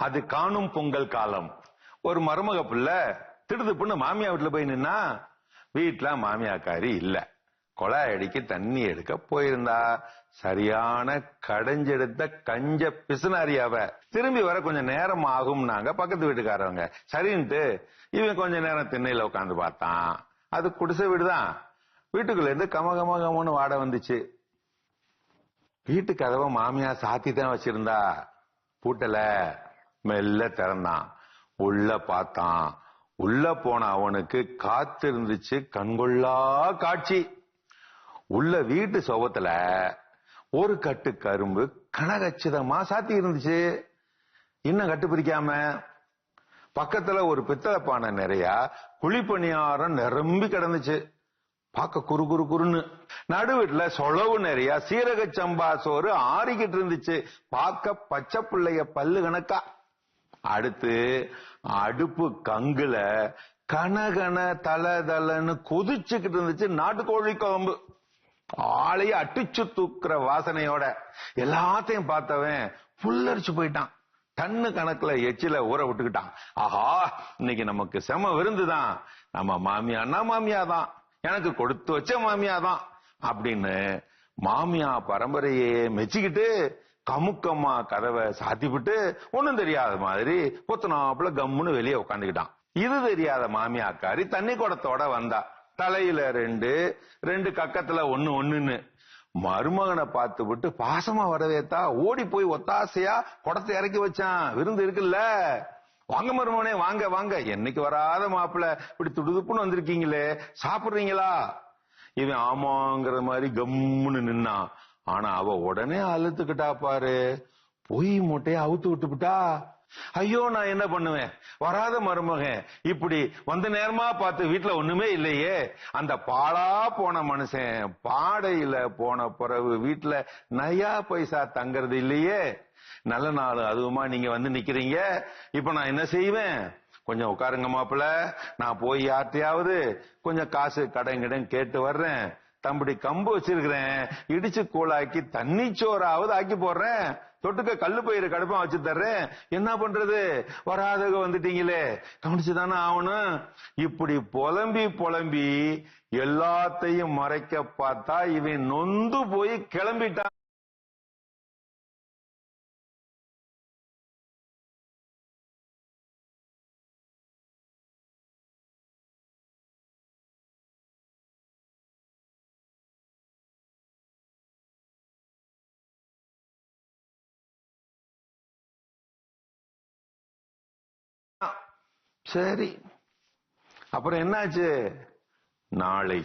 அது காணும் பொங்கல் காலம். ஒரு மருமக பிள்ளை திடுதுப்புன்னு மாமியா வீட்டுல போய் நின்னா, வீட்டுல மாமியாக்காரி இல்ல. கொழாய் அடிக்க தண்ணி எடுக்க போயிருந்தா. சரியான கடைஞ்செடுத்த கஞ்ச பிசுனாரியாவ. திரும்பி வர கொஞ்சம் நேரம் ஆகும்னாங்க பக்கத்து வீட்டுக்காரவங்க. சரின்ட்டு இவன் கொஞ்ச நேரம் திண்ணையில உட்காந்து பார்த்தான். அது குடிசை வீடுதான். வீட்டுக்குள்ள இருந்து கமகமகமன்னு வாட வந்துச்சு. வீட்டு கதவை மாமியா சாத்தி தான் வச்சிருந்தா. பூட்டல. மெல்ல திறந்தான். உள்ள பார்த்தான். உள்ள போன அவனுக்கு காத்து இருந்துச்சு. கண்கொள்ளா காட்சி. உள்ள வீட்டு சோபத்துல ஒரு கட்டு கரும்பு கனகச்சிதமா சாத்தி இருந்துச்சு. இன்னும் கட்டு பிரிக்காம. பக்கத்துல ஒரு பித்தளை பானை நிறைய குழிப்பணியாரம் நிரம்பி கிடந்துச்சு. பார்க்க குறு குறு குறுன்னு. நடுவீட்டுல சொலவு நிறைய சீரக சம்பா சோறு ஆறிக்கிட்டு இருந்துச்சு. பார்க்க பச்சை பிள்ளைய பல்லு கணக்கா. அடுத்து அடுப்பு கங்குல கனகன தலை தலைன்னு கொதிச்சுக்கிட்டு இருந்துச்சு நாட்டுக்கோழி குழம்பு. ஆளைய அட்டிச்சு தூக்குற வாசனையோட. எல்லாத்தையும் பார்த்தவன் புல்லரிச்சு போயிட்டான். டன்னு கணக்குல எச்சில ஊற விட்டுக்கிட்டான். ஆஹா, இன்னைக்கு நமக்கு செம விருந்துதான். நம்ம மாமியான்னா மாமியாதான், எனக்கு கொடுத்து வச்ச மாமியாதான் அப்படின்னு மாமியா பரம்பரையே மெச்சிக்கிட்டு கமுக்கம்மா கதவை சாத்திவிட்டு ஒண்ணும் தெரியாத மாதிரி பொத்தனாப்புல கம்முன்னு வெளியே உட்காந்துக்கிட்டான். இது தெரியாத மாமியாக்காரி தண்ணி குடத்தோட வந்தா. தலையில ரெண்டு கக்கத்துல ஒண்ணுன்னு. மருமகனை பார்த்து விட்டு பாசமா வரவேத்தா. ஓடி போய் ஒத்தாசையா குடத்தை இறக்கி வச்சான். விருந்து இருக்குல்ல, வாங்க மருமகனே, வாங்க வாங்க, என்னைக்கு வராத மாப்பிள்ள இப்படி துடுதுப்புன்னு வந்திருக்கீங்களே, சாப்பிடுறீங்களா? இவன் ஆமாங்கிற மாதிரி கம்முன்னு நின்னான். ஆனா அவ உடனே அழுத்துக்கிட்டா பாரு. பொய் மூட்டையை அவுத்து விட்டுவிட்டா. ஐயோ, நான் என்ன பண்ணுவேன்? வராத மருமகன் இப்படி வந்த நேரமா பார்த்து வீட்டுல ஒண்ணுமே இல்லையே. அந்த பாழா போன மனுஷன் பாடையில போன பிறகு வீட்டுல நயா பைசா தங்கறது இல்லையே. நல்ல நாள் அதுவுமா நீங்க வந்து நிக்கிறீங்க. இப்ப நான் என்ன செய்வேன்? கொஞ்சம் உட்காருங்க மாப்பிள்ள, நான் போய் யார்ட்டையாவது கொஞ்சம் காசு கடன் கேட்டு வர்றேன். தம்படி கம்பு வச்சிருக்கிறேன், இடிச்சு கூழாக்கி தண்ணி சோறாவது ஆக்கி போடுறேன். தொட்டுக்க கல்லு பயிறு கடுப்பா வச்சு தர்றேன். என்ன பண்றது, வராதக வந்துட்டீங்களே, கவனிச்சுதானே ஆகணும். இப்படி புலம்பி எல்லாத்தையும் மறைக்க பார்த்தா இவன் நொந்து போய் கிளம்பிட்டான். சரி, அப்புறம் என்னாச்சு? நாளை